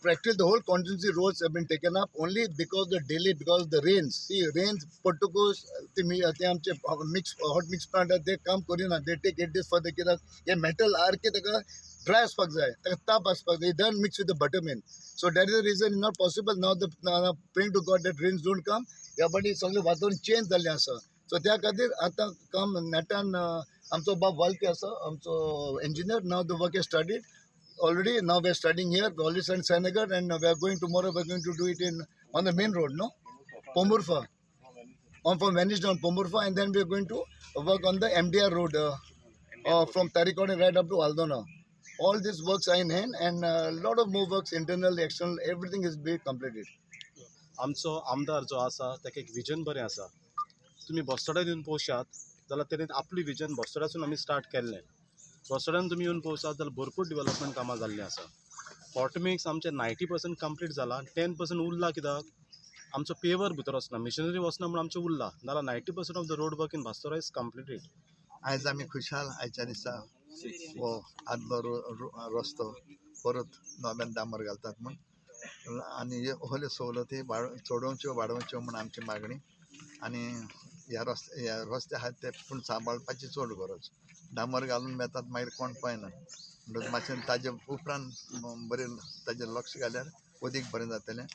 practically the whole contingency roads have been taken up only because the delay, because of the rains. See, rains, Portuguese, the mix hot mix plant, they come Korean, they take 8 days for the kid. ये metal R के तक dry as fuck जाए, तक ताप as fuck. They don't mix with the buttermilk. So that is the reason it's not possible now. The praying to God that rains don't come. या बड़ी सगळे वातावरण change झाले असं. So त्या खातीर आता काम नेटान आमचो बाब वालके आसा, आमचो engineer. Now the work is started. Already now we are studying here. We already studied Srinagar, and we are going tomorrow. We are going to do it in on the main road, no, Pomurfa, on from Venice down Pomurfa, and then we are going to work on the MDR road from Tarikode right up to Aldona. All these works are in hand, and a lot of more works, internal, external, everything is being completed. आमचो आमदार जो आसा ताका एक vision बरें आसा. तुमी बसतड्यार येवन पळोवशात जाल्यार तेणें आपली विजन बसतड्यासून आमी स्टार्ट केल्लें. बसतड्यान तुमी येवन पळोवशात जाल्यार भरपूर डेवलपमेंट कामां जाल्लीं आसा. हॉट मिक्स आमचें 90% कंप्लीट जालां. 10% उरला. कित्याक आमचो पेवर भितर वचना, मिशनरी वचना म्हणून आमचें उरला. नाल्यार 90% of the road work in Bastora is completed. आयज आमी खुशाल आयच्या दिसा हो आदलो रस्तो परत नव्यान डांबर घालतात म्हूण, आनी असल्यो सवलती चडोवच्यो वाडोवच्यो म्हूण आमची मागणी. आनी ह्या रस्ते आहात ते पूण सांबाळपाची चड गरज. डांबर घालून मेतात मागीर कोण पळयना. म्हणटच मातशें ताजे उपरांत बरें ताजेर लक्ष घाल्यार अदीक बरें जातलें.